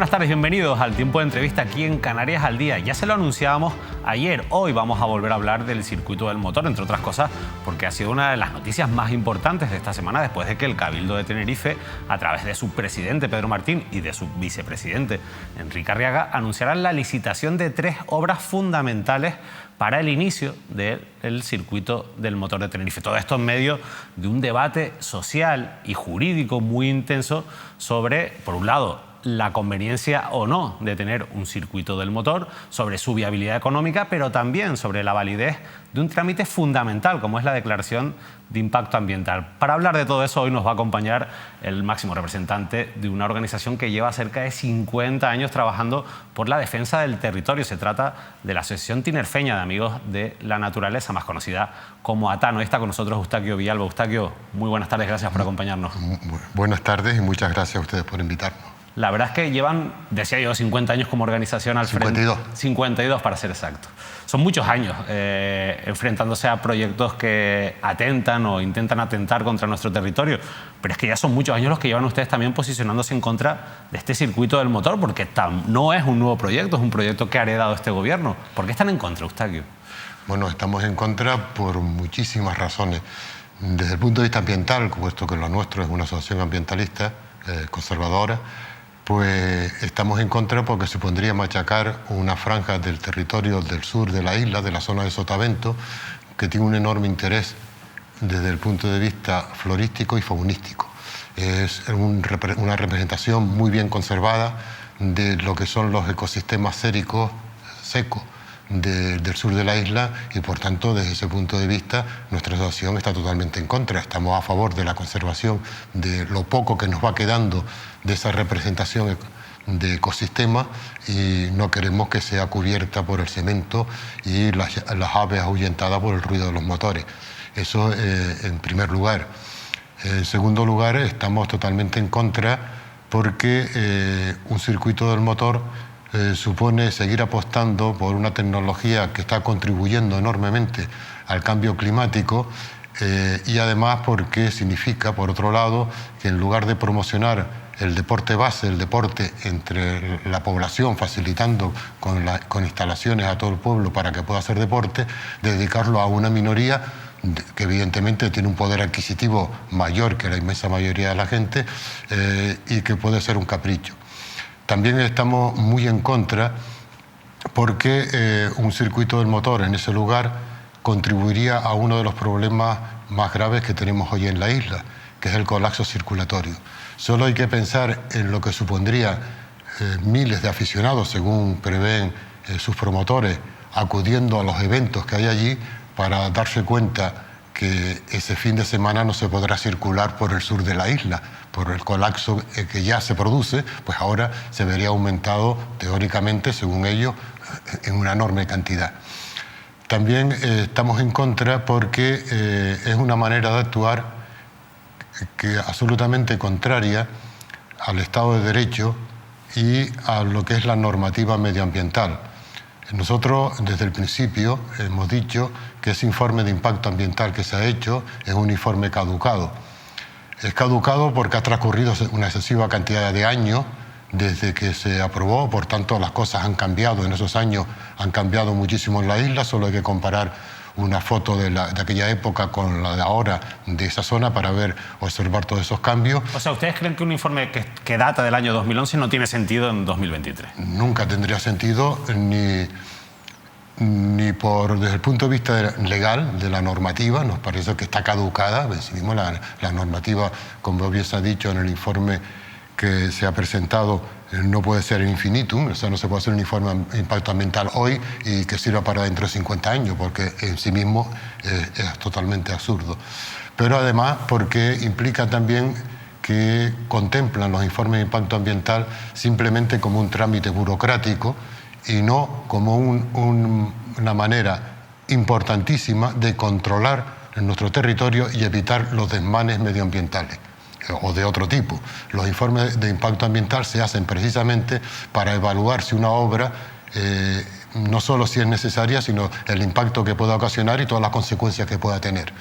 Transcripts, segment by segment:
buenas tardes, bienvenidos al tiempo de entrevista aquí en Canarias al Día. Ya se lo anunciábamos ayer, hoy vamos a volver a hablar del circuito del motor, entre otras cosas, porque ha sido una de las noticias más importantes de esta semana después de que el Cabildo de Tenerife, a través de su presidente Pedro Martín y de su vicepresidente Enrique Arriaga, anunciaran la licitación de 3 obras fundamentales para el inicio del circuito del motor de Tenerife. Todo esto en medio de un debate social y jurídico muy intenso sobre, por un lado, la conveniencia o no de tener un circuito del motor, sobre su viabilidad económica, pero también sobre la validez de un trámite fundamental como es la declaración de impacto ambiental. Para hablar de todo eso hoy nos va a acompañar el máximo representante de una organización que lleva cerca de 50 años trabajando por la defensa del territorio. Se trata de la Asociación Tinerfeña de Amigos de la Naturaleza, más conocida como ATANO. Está con nosotros Eustaquio Villalba. Eustaquio, muy buenas tardes, gracias por acompañarnos. Buenas tardes y muchas gracias a ustedes por invitarnos. La verdad es que llevan, decía yo, 50 años como organización al frente. 52 para ser exacto. Son muchos años enfrentándose a proyectos que atentan o intentan atentar contra nuestro territorio. Pero es que ya son muchos años los que llevan ustedes también posicionándose en contra de este circuito del motor, porque no es un nuevo proyecto, es un proyecto que ha heredado este gobierno. ¿Por qué están en contra, Eustaquio? Bueno, estamos en contra por muchísimas razones. Desde el punto de vista ambiental, puesto que lo nuestro es una asociación ambientalista conservadora, pues estamos en contra porque supondría machacar una franja del territorio del sur de la isla, de la zona de Sotavento, que tiene un enorme interés desde el punto de vista florístico y faunístico. Es una representación muy bien conservada de lo que son los ecosistemas séricos secos del sur de la isla y, por tanto, desde ese punto de vista, nuestra asociación está totalmente en contra. Estamos a favor de la conservación de lo poco que nos va quedando de esa representación de ecosistemas y no queremos que sea cubierta por el cemento y las aves ahuyentadas por el ruido de los motores. Eso en primer lugar. En segundo lugar, estamos totalmente en contra porque un circuito del motor supone seguir apostando por una tecnología que está contribuyendo enormemente al cambio climático y además porque significa, por otro lado, que en lugar de promocionar el deporte base, el deporte entre la población, facilitando con instalaciones a todo el pueblo para que pueda hacer deporte, dedicarlo a una minoría que evidentemente tiene un poder adquisitivo mayor que la inmensa mayoría de la gente y que puede ser un capricho. También estamos muy en contra porque un circuito del motor en ese lugar contribuiría a uno de los problemas más graves que tenemos hoy en la isla, que es el colapso circulatorio. Solo hay que pensar en lo que supondría miles de aficionados, según prevén sus promotores, acudiendo a los eventos que hay allí para darse cuenta que ese fin de semana no se podrá circular por el sur de la isla, por el colapso que ya se produce, pues ahora se vería aumentado teóricamente, según ellos, en una enorme cantidad. También estamos en contra porque es una manera de actuar que absolutamente contraria al Estado de Derecho y a lo que es la normativa medioambiental. Nosotros, desde el principio, hemos dicho que ese informe de impacto ambiental que se ha hecho es un informe caducado. Es caducado porque ha transcurrido una excesiva cantidad de años desde que se aprobó, por tanto las cosas han cambiado, en esos años han cambiado muchísimo en la isla, solo hay que comparar una foto de aquella época con la de ahora de esa zona para observar todos esos cambios. O sea, ¿ustedes creen que un informe que data del año 2011 no tiene sentido en 2023? Nunca tendría sentido desde el punto de vista legal, de la normativa, nos parece que está caducada. En sí mismo la normativa, como bien se ha dicho en el informe que se ha presentado, no puede ser infinitum, o sea, no se puede hacer un informe de impacto ambiental hoy y que sirva para dentro de 50 años, porque en sí mismo es totalmente absurdo. Pero además porque implica también que contemplan los informes de impacto ambiental simplemente como un trámite burocrático y no como una manera importantísima de controlar en nuestro territorio y evitar los desmanes medioambientales o de otro tipo. Los informes de impacto ambiental se hacen precisamente para evaluar si una obra no solo si es necesaria, sino el impacto que pueda ocasionar y todas las consecuencias que pueda tener.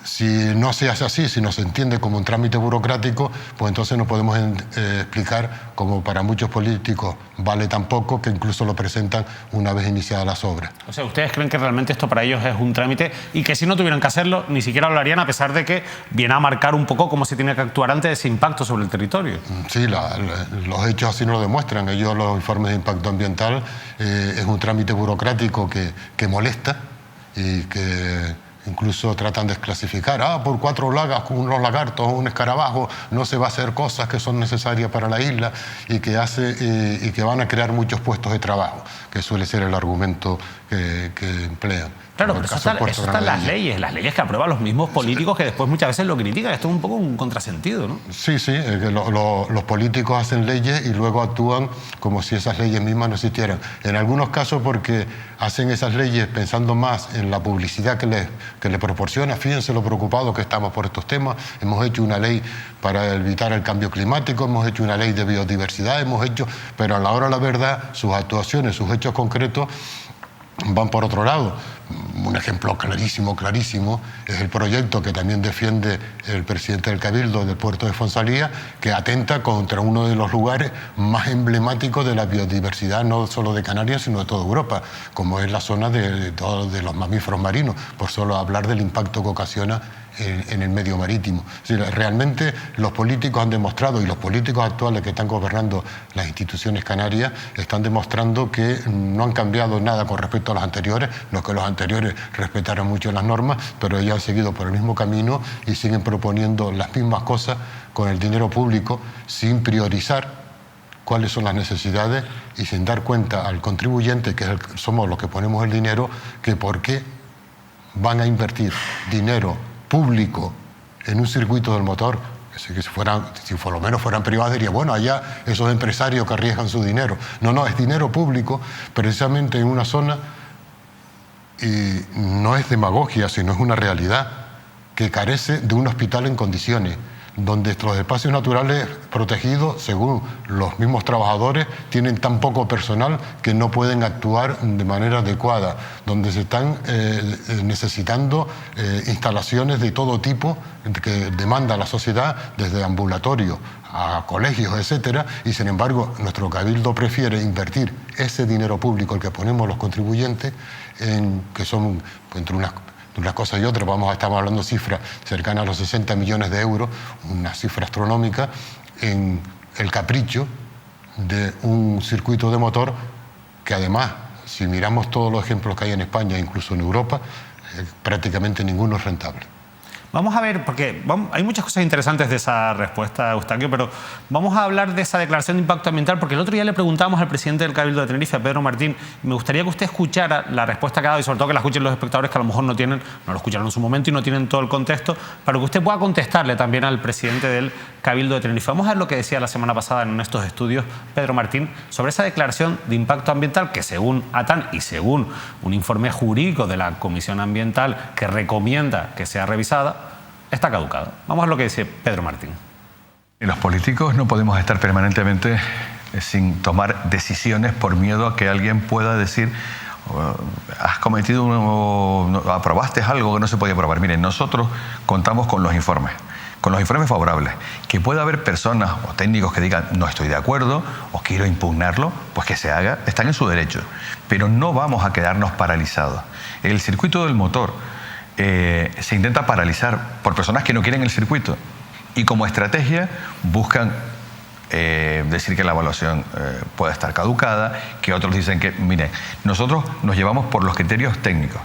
Si no se hace así, si no se entiende como un trámite burocrático, pues entonces no podemos explicar, como para muchos políticos vale tan poco, que incluso lo presentan una vez iniciadas las obras. O sea, ¿ustedes creen que realmente esto para ellos es un trámite y que si no tuvieran que hacerlo, ni siquiera lo harían, a pesar de que viene a marcar un poco cómo se tiene que actuar ante ese impacto sobre el territorio? Sí, los hechos así nos lo demuestran. Ellos, los informes de impacto ambiental, es un trámite burocrático que molesta y que incluso tratan de desclasificar. Por 4 lagas, unos lagartos o un escarabajo, no se va a hacer cosas que son necesarias para la isla y que van a crear muchos puestos de trabajo, que suele ser el argumento que emplean. Claro, pero eso está en las leyes que aprueban los mismos políticos que después muchas veces lo critican. Esto es un poco un contrasentido, ¿no? Sí, los políticos hacen leyes y luego actúan como si esas leyes mismas no existieran. En algunos casos porque hacen esas leyes pensando más en la publicidad que le proporciona. Fíjense lo preocupados que estamos por estos temas. Hemos hecho una ley para evitar el cambio climático, hemos hecho una ley de biodiversidad, pero a la hora de la verdad, sus actuaciones, sus hechos concretos van por otro lado. Un ejemplo clarísimo es el proyecto que también defiende el presidente del Cabildo del puerto de Fonsalía, que atenta contra uno de los lugares más emblemáticos de la biodiversidad, no solo de Canarias, sino de toda Europa, como es la zona de los mamíferos marinos, por solo hablar del impacto que ocasiona en el medio marítimo. Es decir, realmente los políticos han demostrado, y los políticos actuales que están gobernando las instituciones canarias están demostrando que no han cambiado nada con respecto a los anteriores, no que los anteriores respetaran mucho las normas, pero ellos han seguido por el mismo camino y siguen proponiendo las mismas cosas con el dinero público, sin priorizar cuáles son las necesidades y sin dar cuenta al contribuyente, que somos los que ponemos el dinero, que por qué van a invertir dinero público en un circuito del motor. Si por lo menos fueran privados, diría, bueno, allá esos empresarios que arriesgan su dinero. No, es dinero público, precisamente en una zona, y no es demagogia, sino es una realidad, que carece de un hospital en condiciones, donde los espacios naturales protegidos, según los mismos trabajadores, tienen tan poco personal que no pueden actuar de manera adecuada, donde se están necesitando instalaciones de todo tipo que demanda la sociedad, desde ambulatorios a colegios, etcétera, y sin embargo nuestro Cabildo prefiere invertir ese dinero público, el que ponemos los contribuyentes, que son entre unas cosas y otras, estamos hablando de cifras cercanas a los 60 millones de euros, una cifra astronómica, en el capricho de un circuito de motor que además, si miramos todos los ejemplos que hay en España, incluso en Europa, prácticamente ninguno es rentable. Vamos a ver, porque hay muchas cosas interesantes de esa respuesta, Eustaquio, pero vamos a hablar de esa declaración de impacto ambiental, porque el otro día le preguntábamos al presidente del Cabildo de Tenerife, a Pedro Martín, y me gustaría que usted escuchara la respuesta que ha dado, y sobre todo que la escuchen los espectadores que a lo mejor no lo escucharon en su momento y no tienen todo el contexto, para que usted pueda contestarle también al presidente del Cabildo de Tenerife. Vamos a ver lo que decía la semana pasada en estos estudios Pedro Martín sobre esa declaración de impacto ambiental que, según ATAN y según un informe jurídico de la Comisión Ambiental que recomienda que sea revisada, está caducada. Vamos a ver lo que dice Pedro Martín. Los políticos no podemos estar permanentemente sin tomar decisiones por miedo a que alguien pueda decir has cometido aprobaste algo que no se podía aprobar. Miren, nosotros contamos con los informes favorables. Que pueda haber personas o técnicos que digan no estoy de acuerdo o quiero impugnarlo, pues que se haga, están en su derecho. Pero no vamos a quedarnos paralizados. El circuito del motor se intenta paralizar por personas que no quieren el circuito y como estrategia buscan decir que la evaluación puede estar caducada, que otros dicen que, miren, nosotros nos llevamos por los criterios técnicos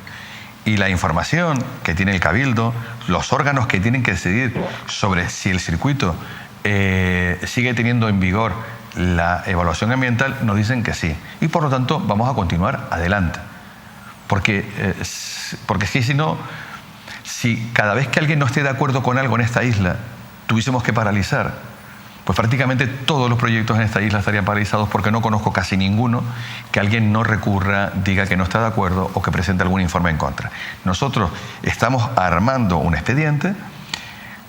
y la información que tiene el Cabildo, los órganos que tienen que decidir sobre si el circuito sigue teniendo en vigor la evaluación ambiental, nos dicen que sí y por lo tanto vamos a continuar adelante. Porque es que si cada vez que alguien no esté de acuerdo con algo en esta isla tuviésemos que paralizar, pues prácticamente todos los proyectos en esta isla estarían paralizados, porque no conozco casi ninguno que alguien no recurra, diga que no está de acuerdo o que presente algún informe en contra. Nosotros estamos armando un expediente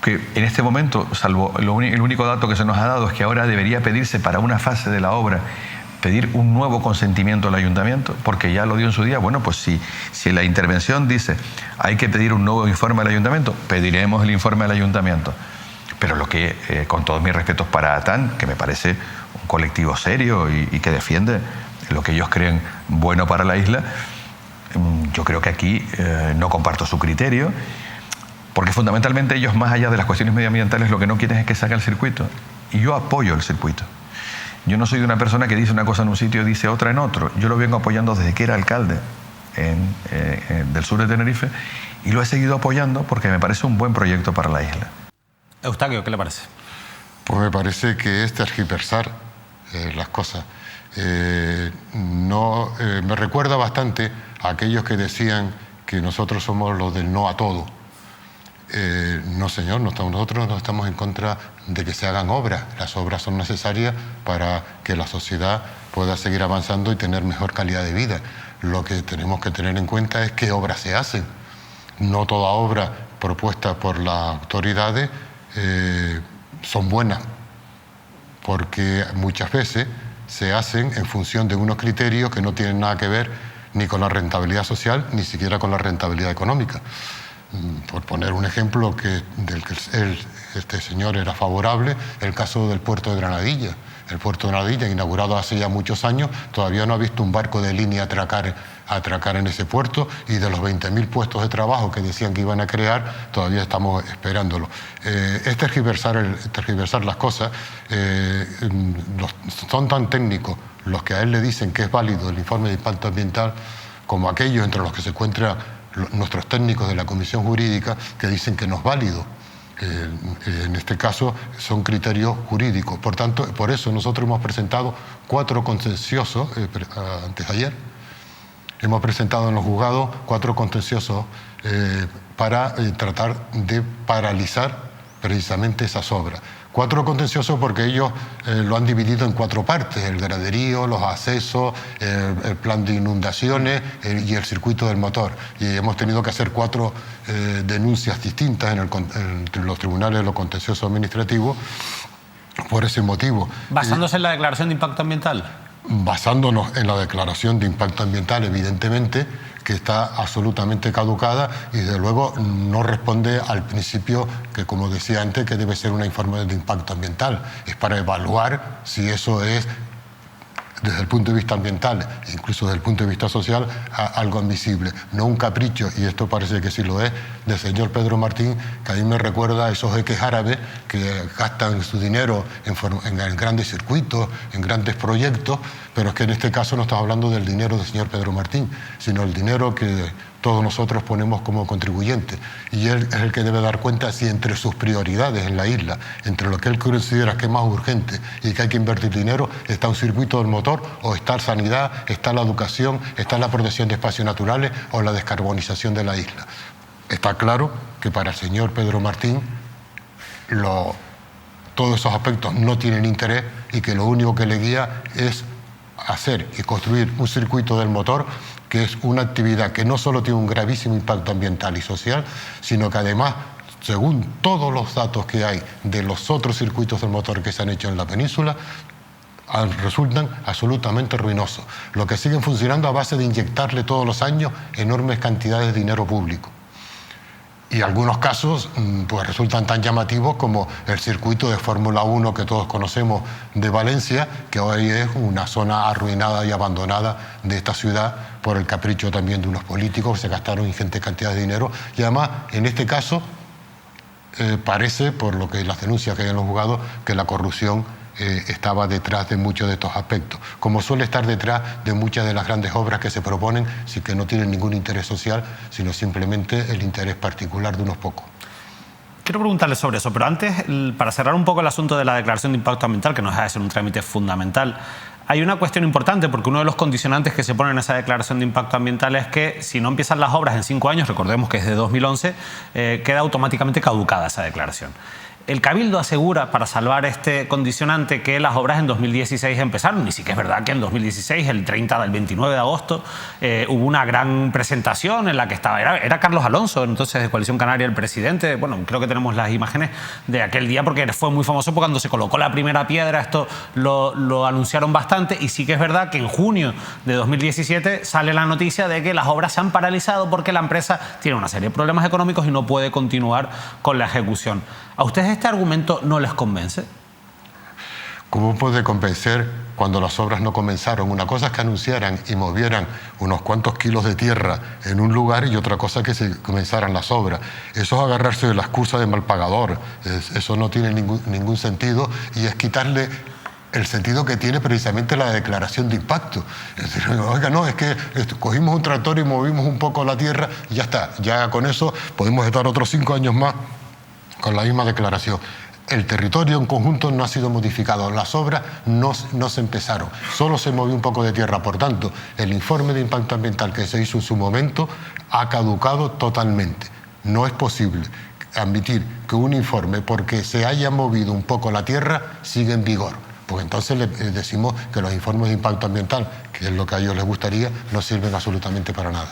que en este momento, salvo el único dato que se nos ha dado es que ahora debería pedirse para una fase de la obra pedir un nuevo consentimiento al ayuntamiento, porque ya lo dio en su día. Bueno, pues si la intervención dice hay que pedir un nuevo informe al ayuntamiento, pediremos el informe al ayuntamiento. Pero lo que, con todos mis respetos para ATAN, que me parece un colectivo serio y que defiende lo que ellos creen bueno para la isla, yo creo que aquí no comparto su criterio, porque fundamentalmente ellos, más allá de las cuestiones medioambientales, lo que no quieren es que se haga el circuito. Y yo apoyo el circuito. Yo no soy de una persona que dice una cosa en un sitio y dice otra en otro. Yo lo vengo apoyando desde que era alcalde del sur de Tenerife, y lo he seguido apoyando porque me parece un buen proyecto para la isla. Eustaquio, ¿qué le parece? Pues me parece que es tergiversar las cosas. Me recuerda bastante a aquellos que decían que nosotros somos los del no a todo. No, señor, nosotros no estamos en contra de que se hagan obras. Las obras son necesarias para que la sociedad pueda seguir avanzando y tener mejor calidad de vida. Lo que tenemos que tener en cuenta es qué obras se hacen. No toda obra propuesta por las autoridades son buenas, porque muchas veces se hacen en función de unos criterios que no tienen nada que ver ni con la rentabilidad social, ni siquiera con la rentabilidad económica. Por poner un ejemplo del que este señor era favorable, el caso del puerto de Granadilla. El puerto de Granadilla, inaugurado hace ya muchos años, todavía no ha visto un barco de línea atracar en ese puerto, y de los 20.000 puestos de trabajo que decían que iban a crear, todavía estamos esperándolo. Es tergiversar las cosas. Son tan técnicos los que a él le dicen que es válido el informe de impacto ambiental, como aquellos entre los que se encuentran nuestros técnicos de la Comisión Jurídica, que dicen que no es válido. En este caso son criterios jurídicos. Por tanto, por eso nosotros hemos presentado 4 contenciosos, antes de ayer, hemos presentado en los juzgados 4 contenciosos para tratar de paralizar precisamente esas obras. 4 contenciosos porque ellos lo han dividido en 4 partes: el graderío, los accesos, el plan de inundaciones y el circuito del motor. Y hemos tenido que hacer 4 denuncias distintas en los tribunales de lo contencioso administrativo por ese motivo. ¿Basándose en la declaración de impacto ambiental? Basándonos en la declaración de impacto ambiental, evidentemente, que está absolutamente caducada y desde luego no responde al principio que, como decía antes, que debe ser un informe de impacto ambiental. Es para evaluar si eso es, desde el punto de vista ambiental, incluso desde el punto de vista social, algo admisible. No un capricho, y esto parece que sí lo es, del señor Pedro Martín, que a mí me recuerda a esos jeques árabes que gastan su dinero en grandes circuitos, en grandes proyectos, pero es que en este caso no estamos hablando del dinero del señor Pedro Martín, sino el dinero que todos nosotros ponemos como contribuyentes. Y él es el que debe dar cuenta si entre sus prioridades en la isla, entre lo que él considera que es más urgente y que hay que invertir dinero, está un circuito del motor, o está la sanidad, está la educación, está la protección de espacios naturales o la descarbonización de la isla. Está claro que para el señor Pedro Martín todos esos aspectos no tienen interés y que lo único que le guía es hacer y construir un circuito del motor, que es una actividad que no solo tiene un gravísimo impacto ambiental y social, sino que además, según todos los datos que hay de los otros circuitos del motor que se han hecho en la península, resultan absolutamente ruinosos. Lo que siguen funcionando a base de inyectarle todos los años enormes cantidades de dinero público. Y algunos casos pues resultan tan llamativos como el circuito de Fórmula 1 que todos conocemos de Valencia, que hoy es una zona arruinada y abandonada de esta ciudad por el capricho también de unos políticos que se gastaron ingentes cantidades de dinero. Y además, en este caso, parece, por lo que las denuncias que hay en los juzgados, que la corrupción estaba detrás de muchos de estos aspectos, como suele estar detrás de muchas de las grandes obras que se proponen, sí, que no tienen ningún interés social, sino simplemente el interés particular de unos pocos. Quiero preguntarle sobre eso, pero antes, para cerrar un poco el asunto de la declaración de impacto ambiental, que nos deja de ser un trámite fundamental, hay una cuestión importante, porque uno de los condicionantes que se ponen en esa declaración de impacto ambiental es que si no empiezan las obras en 5 años, recordemos que es de 2011, queda automáticamente caducada esa declaración. El Cabildo asegura, para salvar este condicionante, que las obras en 2016 empezaron. Y sí que es verdad que en 2016, el 29 de agosto, hubo una gran presentación en la que estaba... Era Carlos Alonso, entonces de Coalición Canaria, el presidente. Bueno, creo que tenemos las imágenes de aquel día porque fue muy famoso porque cuando se colocó la primera piedra, esto lo anunciaron bastante. Y sí que es verdad que en junio de 2017 sale la noticia de que las obras se han paralizado porque la empresa tiene una serie de problemas económicos y no puede continuar con la ejecución. ¿A ustedes este argumento no les convence? ¿Cómo puede convencer cuando las obras no comenzaron? Una cosa es que anunciaran y movieran unos cuantos kilos de tierra en un lugar y otra cosa que se comenzaran las obras. Eso es agarrarse de la excusa de mal pagador. Eso no tiene ningún sentido y es quitarle el sentido que tiene precisamente la declaración de impacto. Es decir, oiga, no, es que cogimos un tractor y movimos un poco la tierra y ya está. Ya con eso podemos estar otros 5 años más con la misma declaración. El territorio en conjunto no ha sido modificado, las obras no se empezaron, solo se movió un poco de tierra. Por tanto, el informe de impacto ambiental que se hizo en su momento ha caducado totalmente. No es posible admitir que un informe, porque se haya movido un poco la tierra, sigue en vigor. Pues entonces le decimos que los informes de impacto ambiental, que es lo que a ellos les gustaría, no sirven absolutamente para nada.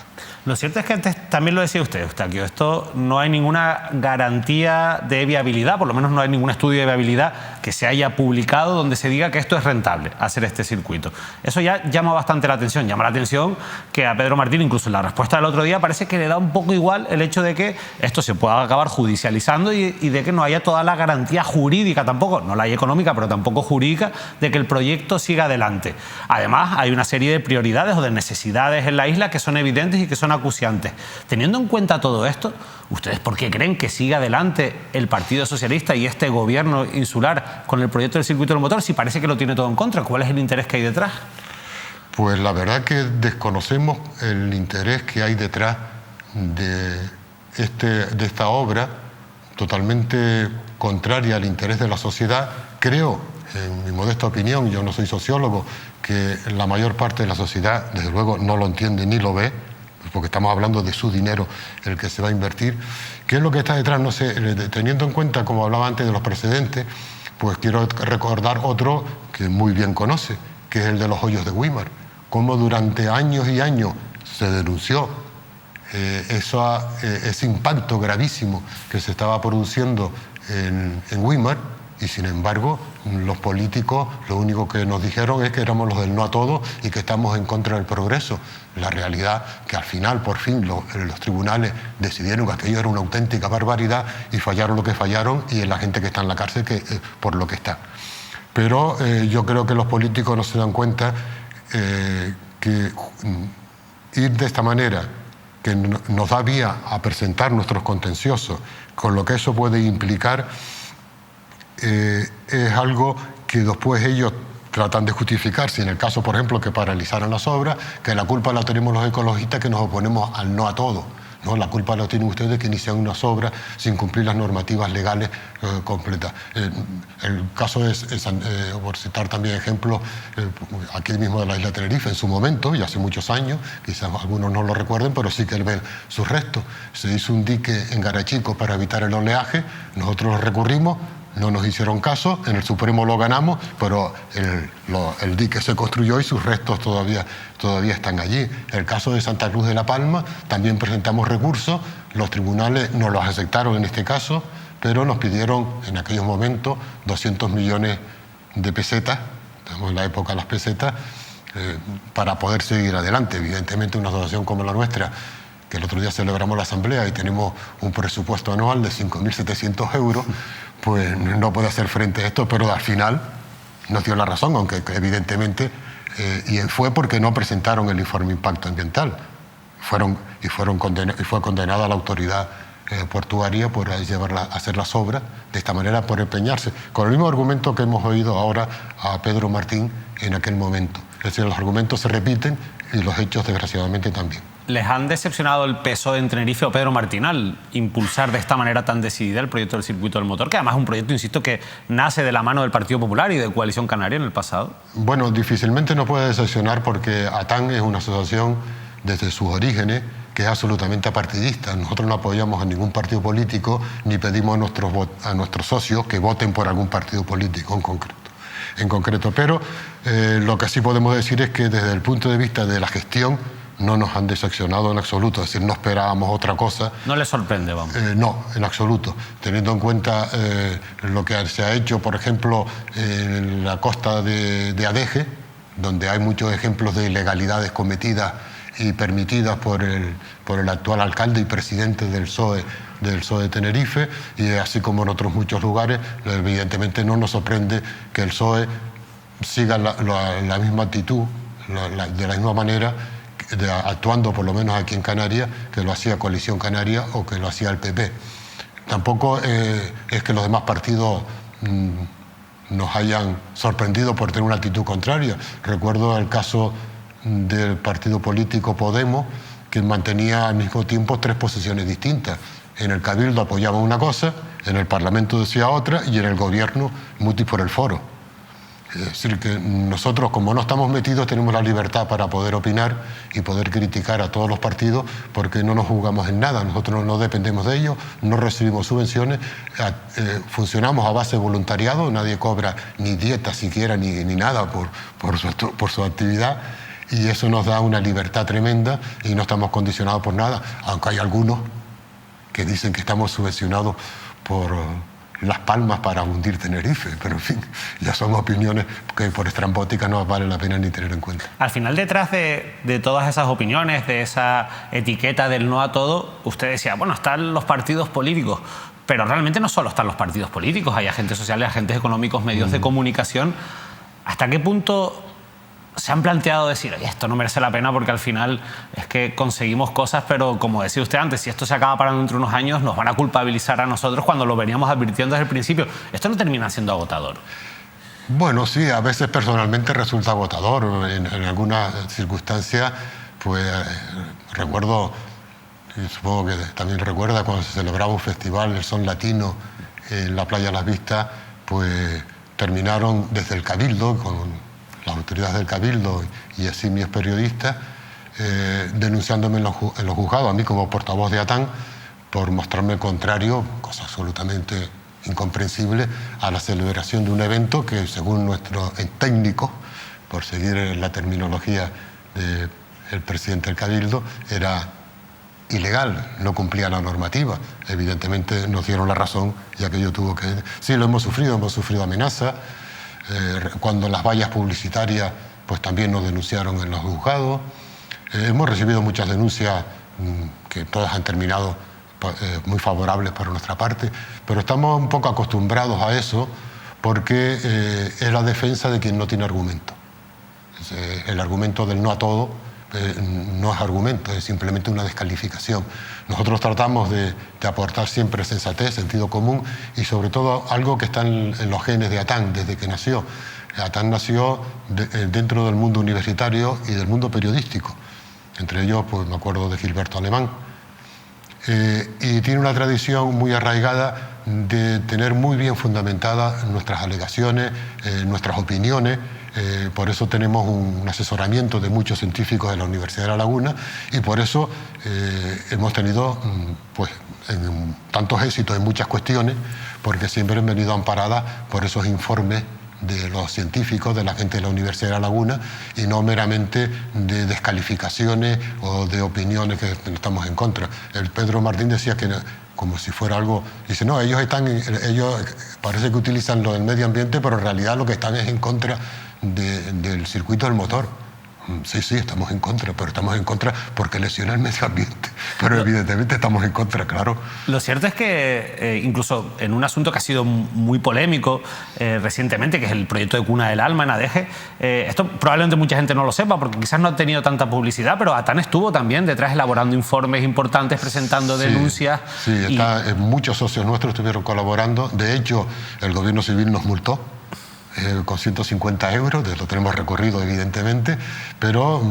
Lo cierto es que antes también lo decía usted, Eustaquio, esto no hay ninguna garantía de viabilidad, por lo menos no hay ningún estudio de viabilidad que se haya publicado donde se diga que esto es rentable, hacer este circuito. Eso ya llama bastante la atención. Llama la atención que a Pedro Martín, incluso en la respuesta del otro día, parece que le da un poco igual el hecho de que esto se pueda acabar judicializando y de que no haya toda la garantía jurídica tampoco, no la hay económica, pero tampoco jurídica, de que el proyecto siga adelante. Además, hay una serie de prioridades o de necesidades en la isla que son evidentes y que son acuciantes. Teniendo en cuenta todo esto, ¿ustedes por qué creen que siga adelante el Partido Socialista y este gobierno insular con el proyecto del circuito del motor si parece que lo tiene todo en contra? ¿Cuál es el interés que hay detrás? Pues la verdad que desconocemos el interés que hay detrás de esta obra, totalmente contraria al interés de la sociedad. Creo, en mi modesta opinión, yo no soy sociólogo, que la mayor parte de la sociedad, desde luego, no lo entiende ni lo ve, porque estamos hablando de su dinero, el que se va a invertir. ¿Qué es lo que está detrás? No sé, teniendo en cuenta, como hablaba antes, de los precedentes, pues quiero recordar otro que muy bien conoce, que es el de los hoyos de Güímar. Cómo durante años y años se denunció ese impacto gravísimo que se estaba produciendo en Güímar, y sin embargo los políticos lo único que nos dijeron es que éramos los del no a todo y que estamos en contra del progreso. La realidad que al final, por fin, los tribunales decidieron que aquello era una auténtica barbaridad y fallaron lo que fallaron, y es la gente que está en la cárcel por lo que está. Pero yo creo que los políticos no se dan cuenta que ir de esta manera, que nos da vía a presentar nuestros contenciosos, con lo que eso puede implicar, es algo que después ellos tratan de justificar. Si en el caso, por ejemplo, que paralizaran las obras, que la culpa la tenemos los ecologistas que nos oponemos al no a todo. ¿No? La culpa la tienen ustedes que inician unas obras sin cumplir las normativas legales completas. El caso es por citar también ejemplos, aquí mismo de la isla de Tenerife, en su momento, y hace muchos años, quizás algunos no lo recuerden, pero sí que ven sus restos. Se hizo un dique en Garachico para evitar el oleaje, nosotros lo recurrimos, no nos hicieron caso, en el Supremo lo ganamos, pero el dique se construyó y sus restos todavía están allí. En el caso de Santa Cruz de la Palma también presentamos recursos, los tribunales no los aceptaron en este caso, pero nos pidieron en aquellos momentos 200 millones de pesetas, estamos en la época de las pesetas, para poder seguir adelante. Evidentemente una asociación como la nuestra, que el otro día celebramos la asamblea y tenemos un presupuesto anual de 5.700 euros, pues no puede hacer frente a esto, pero al final nos dio la razón, aunque evidentemente, y fue porque no presentaron el informe de impacto ambiental. Fue condenada la autoridad portuaria por hacer las obras de esta manera, por empeñarse, con el mismo argumento que hemos oído ahora a Pedro Martín en aquel momento. Es decir, los argumentos se repiten y los hechos, desgraciadamente, también. ¿Les han decepcionado el PSOE en Tenerife o Pedro Martín al impulsar de esta manera tan decidida el proyecto del circuito del motor, que además es un proyecto, insisto, que nace de la mano del Partido Popular y de Coalición Canaria en el pasado? Bueno, difícilmente nos puede decepcionar porque ATAN es una asociación desde sus orígenes que es absolutamente apartidista. Nosotros no apoyamos a ningún partido político ni pedimos a nuestros socios que voten por algún partido político en concreto. Pero lo que sí podemos decir es que desde el punto de vista de la gestión no nos han decepcionado en absoluto, es decir, no esperábamos otra cosa. ¿No les sorprende, vamos? No, en absoluto. Teniendo en cuenta lo que se ha hecho, por ejemplo, en la costa de Adeje, donde hay muchos ejemplos de ilegalidades cometidas y permitidas por el actual alcalde y presidente del PSOE de Tenerife, y así como en otros muchos lugares, evidentemente no nos sorprende que el PSOE siga la misma actitud, de la misma manera, actuando por lo menos aquí en Canarias, que lo hacía Coalición Canaria o que lo hacía el PP. Tampoco es que los demás partidos nos hayan sorprendido por tener una actitud contraria. Recuerdo el caso del partido político Podemos, que mantenía al mismo tiempo 3 posiciones distintas. En el Cabildo apoyaba una cosa, en el Parlamento decía otra y en el Gobierno mutis por el foro. Es decir, que nosotros, como no estamos metidos, tenemos la libertad para poder opinar y poder criticar a todos los partidos, porque no nos jugamos en nada. Nosotros no dependemos de ellos, no recibimos subvenciones, funcionamos a base de voluntariado, nadie cobra ni dieta siquiera ni nada por su actividad, y eso nos da una libertad tremenda y no estamos condicionados por nada, aunque hay algunos que dicen que estamos subvencionados por Las Palmas para hundir Tenerife, pero en fin, ya son opiniones que por estrambóticas no vale la pena ni tener en cuenta. Al final, detrás de todas esas opiniones, de esa etiqueta del no a todo, usted decía, bueno, están los partidos políticos, pero realmente no solo están los partidos políticos, hay agentes sociales, agentes económicos, medios de comunicación. ¿Hasta qué punto se han planteado decir, oye, esto no merece la pena porque al final es que conseguimos cosas, pero como decía usted antes, si esto se acaba parando dentro de unos años, nos van a culpabilizar a nosotros cuando lo veníamos advirtiendo desde el principio? ¿Esto no termina siendo agotador? Bueno, sí, a veces personalmente resulta agotador. En algunas circunstancias, pues recuerdo, y supongo que también recuerda, cuando se celebraba un festival, el Son Latino, en la playa Las Vistas, pues terminaron desde el Cabildo, con las autoridades del Cabildo y así mis periodistas, denunciándome en los juzgados, a mí como portavoz de ATAN, por mostrarme contrario, cosa absolutamente incomprensible, a la celebración de un evento que, según nuestros técnicos, por seguir la terminología del presidente del Cabildo, era ilegal, no cumplía la normativa. Evidentemente nos dieron la razón y aquello tuvo que... Sí, lo hemos sufrido amenazas. Cuando las vallas publicitarias pues también nos denunciaron en los juzgados. Hemos recibido muchas denuncias que todas han terminado muy favorables para nuestra parte, pero estamos un poco acostumbrados a eso porque es la defensa de quien no tiene argumento. El argumento del no a todo no es argumento, es simplemente una descalificación. Nosotros tratamos de aportar siempre sensatez, sentido común y sobre todo algo que está en los genes de ATAN desde que nació. ATAN nació dentro del mundo universitario y del mundo periodístico. Entre ellos, pues me acuerdo de Gilberto Alemán. Y tiene una tradición muy arraigada de tener muy bien fundamentadas nuestras alegaciones, nuestras opiniones. Por eso tenemos un asesoramiento de muchos científicos de la Universidad de La Laguna y por eso hemos tenido pues, tantos éxitos en muchas cuestiones, porque siempre han venido amparadas por esos informes de los científicos, de la gente de la Universidad de La Laguna, y no meramente de descalificaciones o de opiniones que estamos en contra. El Pedro Martín decía que como si fuera algo, dice, no, ellos parece que utilizan lo del medio ambiente, pero en realidad lo que están es en contra del circuito del motor. Sí, estamos en contra, pero estamos en contra porque lesiona el medio ambiente. Pero evidentemente estamos en contra, claro. Lo cierto es que incluso en un asunto que ha sido muy polémico recientemente, que es el proyecto de Cuna del Alma en Adeje, esto probablemente mucha gente no lo sepa porque quizás no ha tenido tanta publicidad, pero ATAN estuvo también detrás elaborando informes importantes, presentando denuncias. Sí, muchos socios nuestros estuvieron colaborando. De hecho, el gobierno civil nos multó con 150 euros, lo tenemos recorrido evidentemente, pero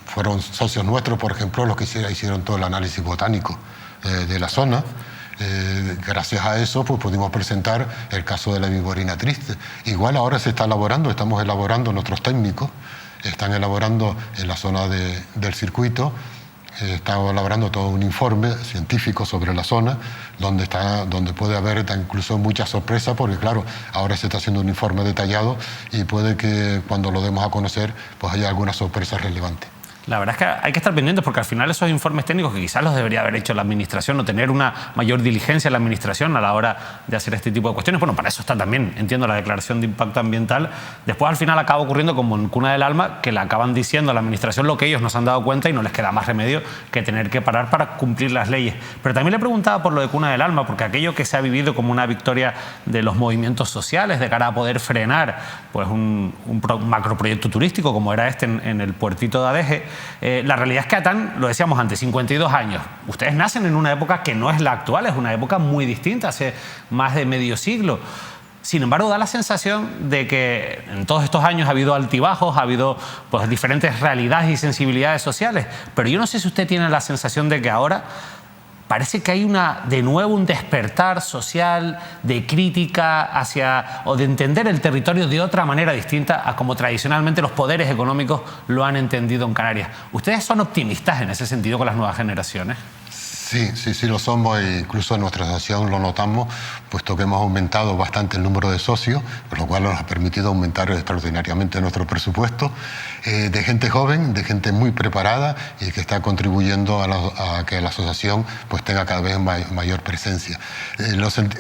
fueron socios nuestros, por ejemplo, los que hicieron todo el análisis botánico de la zona. Gracias a eso pues pudimos presentar el caso de la viborina triste. Igual ahora se está elaborando, estamos elaborando, nuestros técnicos están elaborando en la zona del circuito está elaborando todo un informe científico sobre la zona, donde puede haber incluso muchas sorpresas, porque claro, ahora se está haciendo un informe detallado y puede que cuando lo demos a conocer pues haya algunas sorpresas relevantes. La verdad es que hay que estar pendientes porque al final esos informes técnicos que quizás los debería haber hecho la Administración o tener una mayor diligencia en la Administración a la hora de hacer este tipo de cuestiones. Bueno, para eso está también, entiendo, la declaración de impacto ambiental. Después al final acaba ocurriendo como en Cuna del Alma, que le acaban diciendo a la Administración lo que ellos no se han dado cuenta y no les queda más remedio que tener que parar para cumplir las leyes. Pero también le preguntaba por lo de Cuna del Alma, porque aquello que se ha vivido como una victoria de los movimientos sociales de cara a poder frenar pues un macroproyecto turístico como era este en el puertito de Adeje, la realidad es que Atán, lo decíamos antes, 52 años. Ustedes nacen en una época que no es la actual, es una época muy distinta, hace más de medio siglo. Sin embargo, da la sensación de que en todos estos años ha habido altibajos, ha habido pues, diferentes realidades y sensibilidades sociales. Pero yo no sé si usted tiene la sensación de que ahora parece que hay de nuevo un despertar social de crítica hacia o de entender el territorio de otra manera distinta a como tradicionalmente los poderes económicos lo han entendido en Canarias. ¿Ustedes son optimistas en ese sentido con las nuevas generaciones? Sí lo somos, e incluso en nuestra asociación lo notamos, puesto que hemos aumentado bastante el número de socios, lo cual nos ha permitido aumentar extraordinariamente nuestro presupuesto, de gente joven, de gente muy preparada y que está contribuyendo a que la asociación pues tenga cada vez mayor presencia.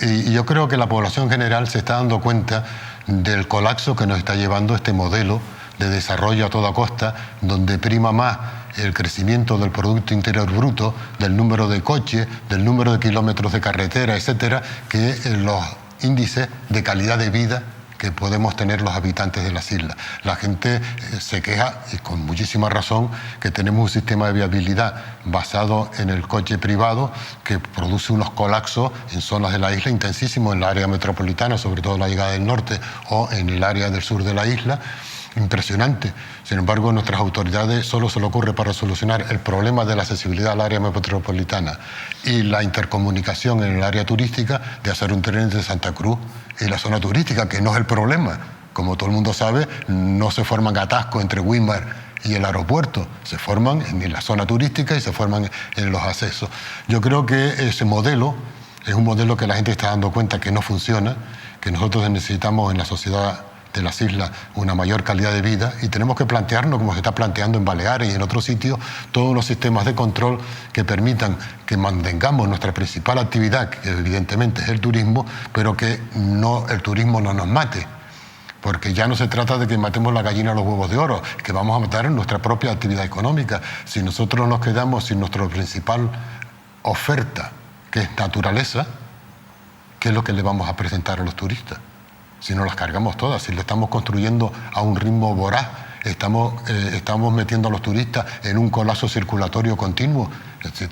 Y yo creo que la población general se está dando cuenta del colapso que nos está llevando este modelo de desarrollo a toda costa, donde prima más el crecimiento del Producto Interior Bruto, del número de coches, del número de kilómetros de carretera, etcétera, que los índices de calidad de vida que podemos tener los habitantes de las islas. La gente se queja, y con muchísima razón, que tenemos un sistema de viabilidad basado en el coche privado que produce unos colapsos en zonas de la isla intensísimos, en la área metropolitana, sobre todo la llegada del norte, o en el área del sur de la isla. Impresionante. Sin embargo, a nuestras autoridades solo se le ocurre para solucionar el problema de la accesibilidad al área metropolitana y la intercomunicación en el área turística de hacer un tren de Santa Cruz y la zona turística, que no es el problema. Como todo el mundo sabe, no se forman atascos entre Güímar y el aeropuerto, se forman en la zona turística y se forman en los accesos. Yo creo que ese modelo es un modelo que la gente está dando cuenta que no funciona, que nosotros necesitamos en la sociedad de las islas una mayor calidad de vida y tenemos que plantearnos, como se está planteando en Baleares y en otros sitios, todos los sistemas de control que permitan que mantengamos nuestra principal actividad, que evidentemente es el turismo, pero que el turismo no nos mate. Porque ya no se trata de que matemos la gallina a los huevos de oro, que vamos a matar en nuestra propia actividad económica. Si nosotros nos quedamos sin nuestra principal oferta, que es naturaleza, ¿qué es lo que le vamos a presentar a los turistas? Si no las cargamos todas, si le estamos construyendo a un ritmo voraz, estamos metiendo a los turistas en un colapso circulatorio continuo.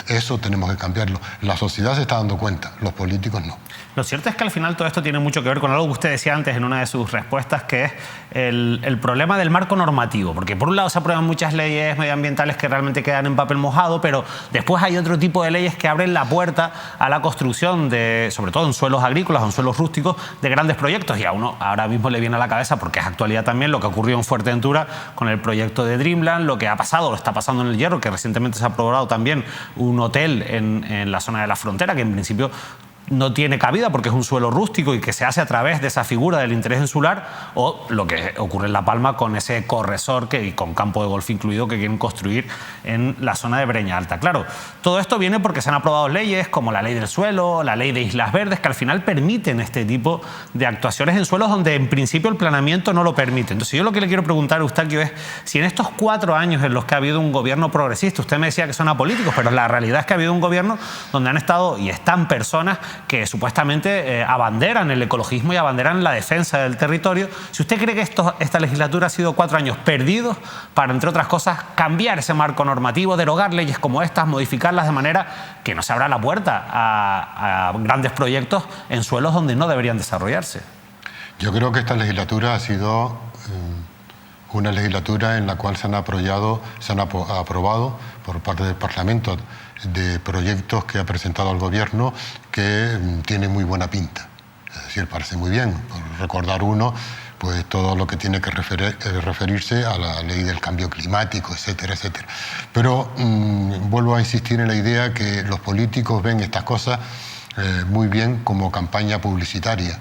Eso tenemos que cambiarlo. La sociedad se está dando cuenta, los políticos no. Lo cierto es que al final todo esto tiene mucho que ver con algo que usted decía antes en una de sus respuestas, que es el problema del marco normativo. Porque por un lado se aprueban muchas leyes medioambientales que realmente quedan en papel mojado, pero después hay otro tipo de leyes que abren la puerta a la construcción de, sobre todo en suelos agrícolas o en suelos rústicos, de grandes proyectos. Y a uno ahora mismo le viene a la cabeza, porque es actualidad también, lo que ocurrió en Fuerteventura con el proyecto de Dreamland, lo que ha pasado, lo está pasando en el Hierro, que recientemente se ha aprobado también un hotel en la zona de la frontera, que en principio no tiene cabida porque es un suelo rústico y que se hace a través de esa figura del interés insular, o lo que ocurre en La Palma con ese corresor y con campo de golf incluido que quieren construir en la zona de Breña Alta. Claro, todo esto viene porque se han aprobado leyes como la ley del suelo, la ley de Islas Verdes, que al final permiten este tipo de actuaciones en suelos donde en principio el planeamiento no lo permite. Entonces yo lo que le quiero preguntar a Eustaquio es si en estos 4 años en los que ha habido un gobierno progresista, usted me decía que son apolíticos, pero la realidad es que ha habido un gobierno donde han estado y están personas que supuestamente abanderan el ecologismo y abanderan la defensa del territorio. Si usted cree que esta legislatura ha sido 4 años perdidos para, entre otras cosas, cambiar ese marco normativo, derogar leyes como estas, modificarlas de manera que no se abra la puerta a grandes proyectos en suelos donde no deberían desarrollarse. Yo creo que esta legislatura ha sido una legislatura en la cual se han aprobado por parte del Parlamento de proyectos que ha presentado el Gobierno que tienen muy buena pinta. Es decir, parece muy bien. Por recordar uno, pues todo lo que tiene que referirse a la ley del cambio climático, etcétera, etcétera. Pero vuelvo a insistir en la idea que los políticos ven estas cosas muy bien como campaña publicitaria.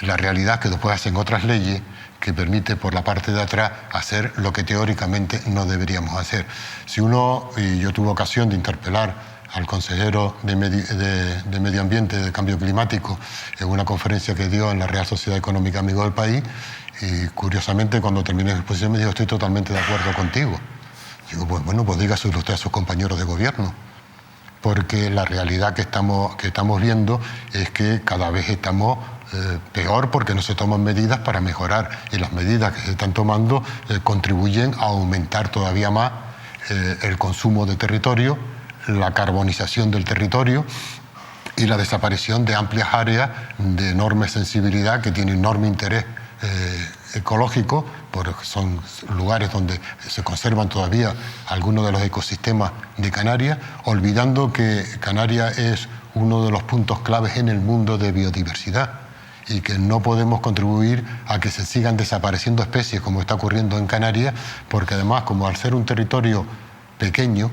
La realidad es que después hacen otras leyes que permite por la parte de atrás hacer lo que teóricamente no deberíamos hacer. Si uno, y yo tuve ocasión de interpelar al consejero de Medio Ambiente de Cambio Climático en una conferencia que dio en la Real Sociedad Económica Amigo del País, y curiosamente cuando terminé la exposición me dijo: estoy totalmente de acuerdo contigo. Digo, pues bueno, pues dígaselo usted a sus compañeros de gobierno, porque la realidad que estamos viendo es que cada vez estamos peor, porque no se toman medidas para mejorar, y las medidas que se están tomando contribuyen a aumentar todavía más el consumo de territorio, la carbonización del territorio y la desaparición de amplias áreas de enorme sensibilidad que tienen enorme interés ecológico, porque son lugares donde se conservan todavía algunos de los ecosistemas de Canarias, olvidando que Canarias es uno de los puntos claves en el mundo de biodiversidad y que no podemos contribuir a que se sigan desapareciendo especies como está ocurriendo en Canarias, porque además, como al ser un territorio pequeño,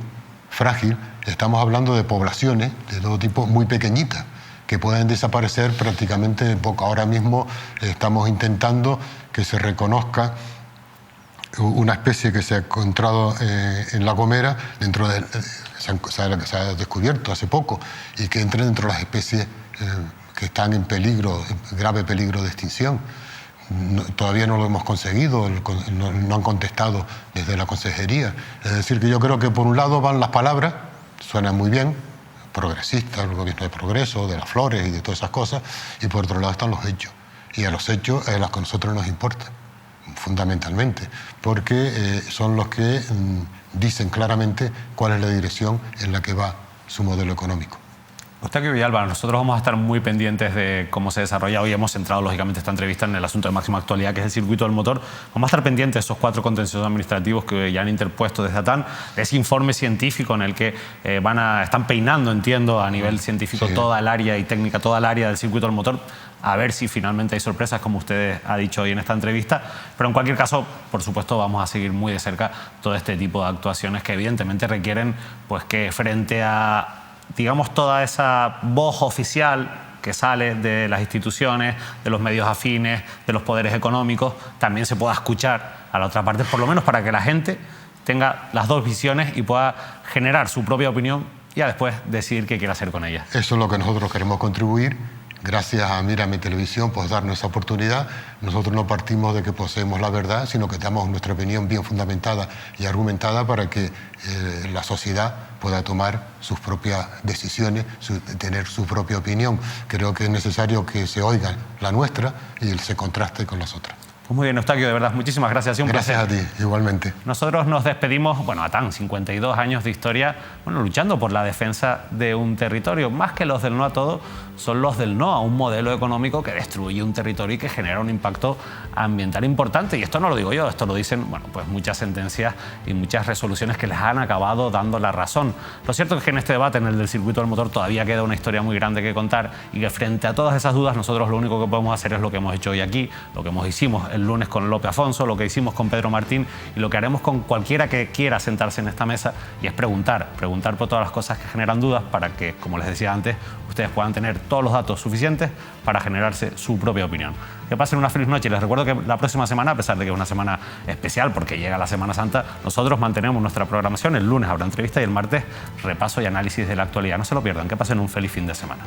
frágil, estamos hablando de poblaciones de todo tipo muy pequeñitas que pueden desaparecer prácticamente en poco. Ahora mismo estamos intentando que se reconozca una especie que se ha encontrado en La Gomera, se ha descubierto hace poco, y que entre dentro de las especies que están en peligro, en grave peligro de extinción. Todavía no lo hemos conseguido, no han contestado desde la consejería. Es decir, que yo creo que por un lado van las palabras, suenan muy bien, progresistas, el gobierno de progreso, de las flores y de todas esas cosas, y por otro lado están los hechos. Y a los hechos es los que a nosotros nos importan, fundamentalmente, porque son los que dicen claramente cuál es la dirección en la que va su modelo económico. Eustaquio Villalba, nosotros vamos a estar muy pendientes de cómo se desarrolla. Hoy hemos centrado, lógicamente, esta entrevista en el asunto de máxima actualidad, que es el circuito del motor. Vamos a estar pendientes de esos 4 contenciosos administrativos que ya han interpuesto desde ATAN, de ese informe científico en el que están peinando, entiendo, a nivel científico, toda el área y técnica, toda el área del circuito del motor, a ver si finalmente hay sorpresas, como usted ha dicho hoy en esta entrevista. Pero en cualquier caso, por supuesto, vamos a seguir muy de cerca todo este tipo de actuaciones que evidentemente requieren, pues, que frente a, digamos, toda esa voz oficial que sale de las instituciones, de los medios afines, de los poderes económicos, también se pueda escuchar a la otra parte, por lo menos para que la gente tenga las dos visiones y pueda generar su propia opinión y ya después decidir qué quiere hacer con ella. Eso es lo que nosotros queremos contribuir. Gracias a Mírame Televisión, pues darnos esa oportunidad. Nosotros no partimos de que poseemos la verdad, sino que damos nuestra opinión bien fundamentada y argumentada para que la sociedad pueda tomar sus propias decisiones, tener su propia opinión. Creo que es necesario que se oiga la nuestra y se contraste con las otras. Pues muy bien, Eustaquio, de verdad, muchísimas gracias. Gracias a ti, igualmente. Nosotros nos despedimos, bueno, ATAN, 52 años de historia, bueno, luchando por la defensa de un territorio. Más que los del no a todo, son los del no a un modelo económico que destruye un territorio y que genera un impacto ambiental importante. Y esto no lo digo yo, esto lo dicen, bueno, pues muchas sentencias y muchas resoluciones que les han acabado dando la razón. Lo cierto es que en este debate, en el del circuito del motor, todavía queda una historia muy grande que contar y que frente a todas esas dudas nosotros lo único que podemos hacer es lo que hemos hecho hoy aquí, lo que hicimos el lunes con Lope Afonso, lo que hicimos con Pedro Martín y lo que haremos con cualquiera que quiera sentarse en esta mesa, y es preguntar por todas las cosas que generan dudas para que, como les decía antes, ustedes puedan tener todos los datos suficientes para generarse su propia opinión. Que pasen una feliz noche. Les recuerdo que la próxima semana, a pesar de que es una semana especial porque llega la Semana Santa, nosotros mantenemos nuestra programación. El lunes habrá entrevista y el martes repaso y análisis de la actualidad. No se lo pierdan. Que pasen un feliz fin de semana.